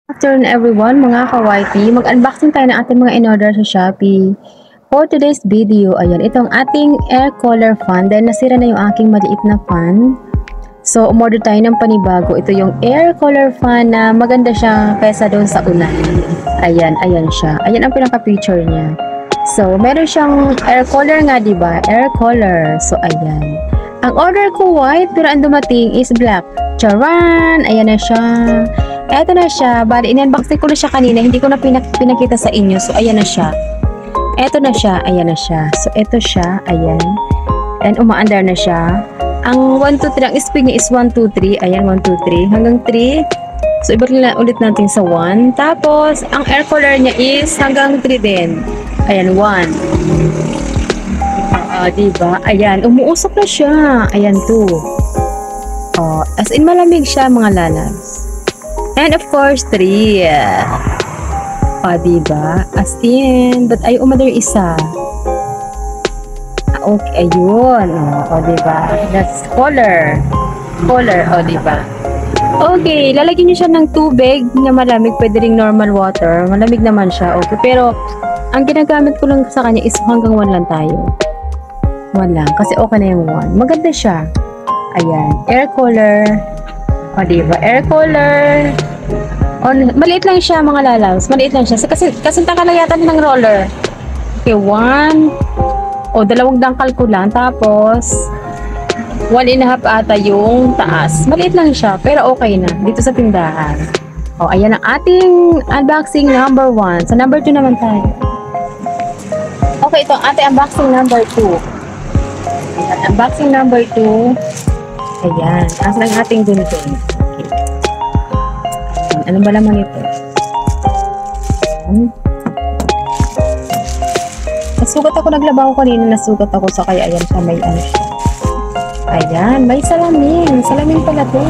Afternoon everyone, mga ka-YT. Mag-unboxing tayo ng ating mga in-order sa Shopee. For today's video, ayan, itong ating air cooler fan dahil nasira na yung aking maliit na fan. So, umorder tayo ng panibago. Ito yung air cooler fan na maganda siya kaysa doon sa una. Ayan, ayan siya. Ayan ang pinaka-picture niya. So, meron siyang air cooler nga, diba? Air cooler. So, ayan. Ang order ko white, pero ang dumating is black. Charan! Ayan na siya. Eto na siya. Bali, in-unboxing ko na siya kanina. Hindi ko na pinakita sa inyo. So, ayan na siya. Eto na siya. Ayan na siya. So, eto siya. Ayan. And umaandar na siya. Ang 1, 2, 3. Ang speed niya is 1, 2, 3. Ayan, 1, 2, 3. Hanggang 3. So, ibalik na ulit natin sa 1. Tapos, ang air cooler niya is hanggang 3 din. Ayan, 1. Diba? Ayan, umuusok na siya. Ayan, 2. As in, malamig siya, mga lalabs. And of course, 3. Diba? As in, but ay umadar isa. Okay, ayun. Diba? That's color. Color, diba? Okay, lalagyan niyo siya ng tubig na malamig. Pwede ring normal water. Malamig naman siya. Okay, pero ang ginagamit ko lang sa kanya is hanggang 1 lang tayo. 1 lang. Kasi okay na yung 1. Maganda siya. Ayan. Air cooler. Diba? Air cooler. Maliit lang siya, mga lalaws. Maliit lang siya. Kasi ka lang yata ng roller. Okay, 1. 2 dangkal ko lang. Tapos, 1.5 ata yung taas. Maliit lang siya, pero okay na. Dito sa tindahan. Ayan ang ating unboxing number 1. Sa number 2 naman tayo. Okay, ito ating unboxing number 2. Ayan, unboxing number 2. Ayan, asan ang ating gunting. Okay. Ano ba laman ito? Nasugat ako, naglaba ko kanina, nasugat ako sa kaya ayan siya, may ano siya. Ayan, may salamin. Salamin pala ito.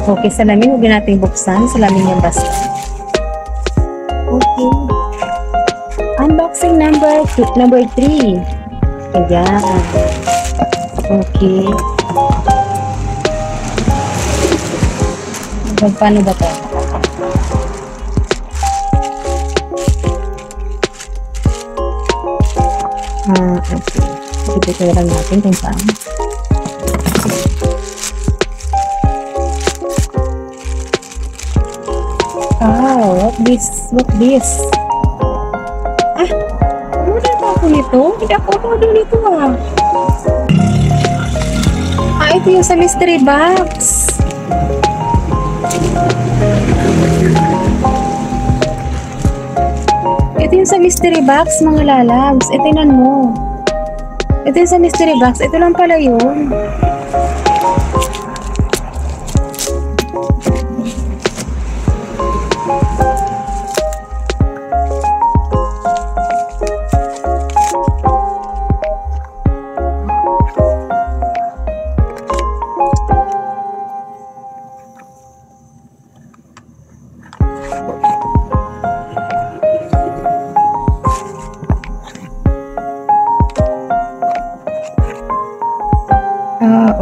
Okay, salamin, huwag natin buksan. Salamin yung basta. Okay. Unboxing number 3. Ayan. Okay. Paano ba ito? Okay. Ito lang natin kung saan. What this? Order pa ako nito? Hindi ako order nito ito yung sa mystery box. Ito yung sa mystery box, mga lalabs. Tingnan mo. Ito yung sa mystery box. Ito lang pala yun.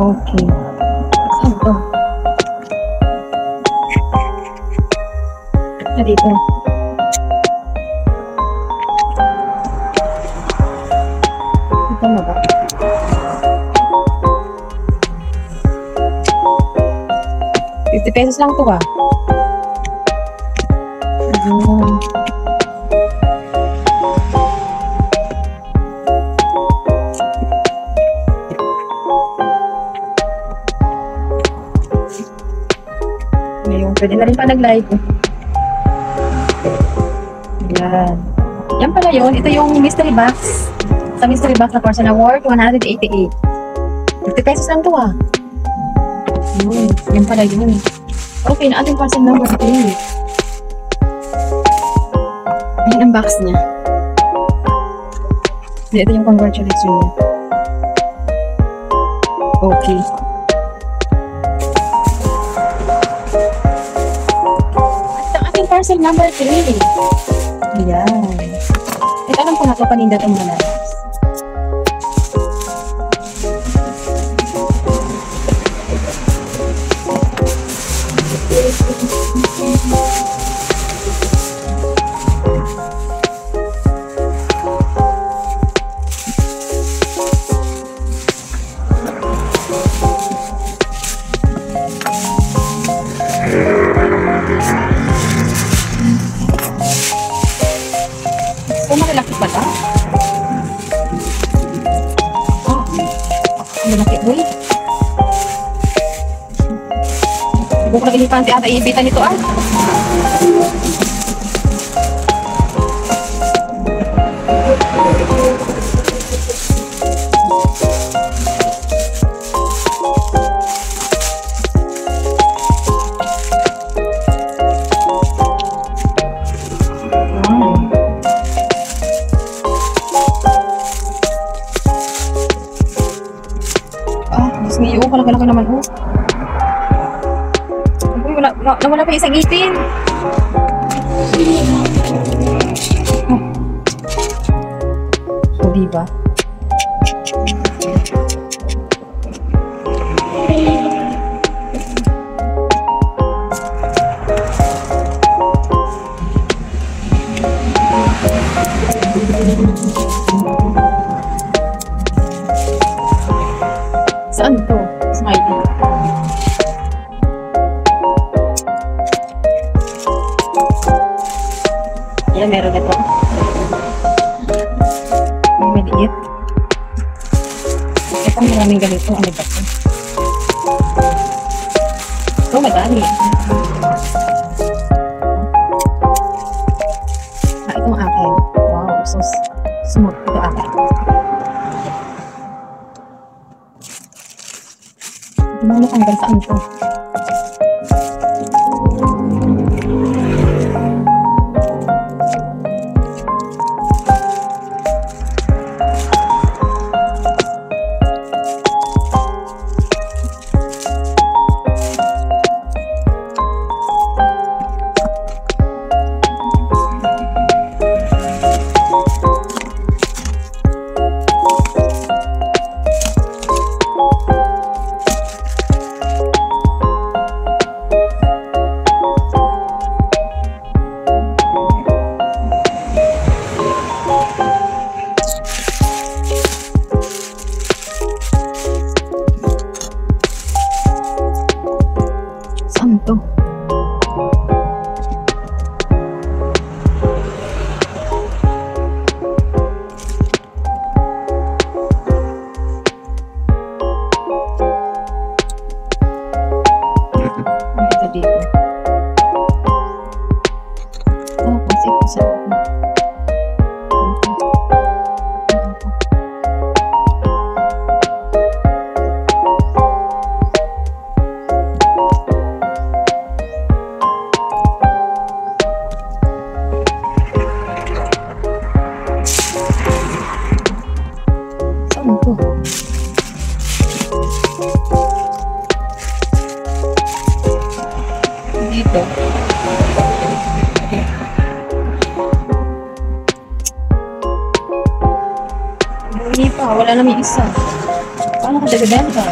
Okay. Saan to? Dito. Ito na ba? ₱50 lang to Ayun. Pwede na rin pa nag-live. Ayan. Yan pala yun. Ito yung mystery box. Sa mystery box na portion na worth ₱188. ₱50 lang to Yan pala yun. Okay, na ating parcel number 3. Ayan ang box niya. Ito yung congratulations niya. Okay. Parcel number 3. Ayan. Alam ko na ito, paninda itong malalabs. Oh, malalaki pala. Oh, malalaki, boy. Huwag ko nag-inipan si ata iibitan nito, ah. Disney, oh, kalaki-laki naman, oh. Uy, nawala pa isang ipin. Oh. Oh, diba? Saan to? Smiley. Ayan, meron ito. May maliit. Ito, maraming ganito. Ano ba ito? Ito, madami. Ah, itong akin. Wow, so smooth. Ito akin. Ano hanggang saan to? Saan to? Ito dito. Tapos ito sa dito. Hindi pa, wala naman isa. Paano ka nagbebenta?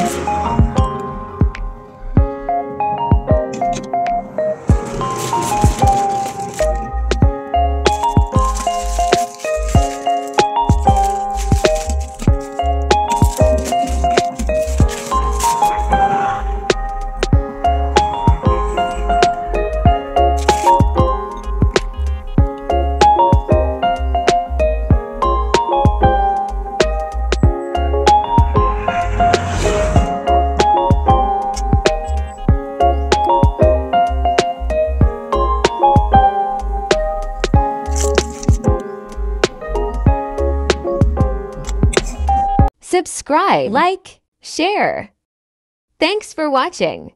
Subscribe, like, share. Thanks for watching.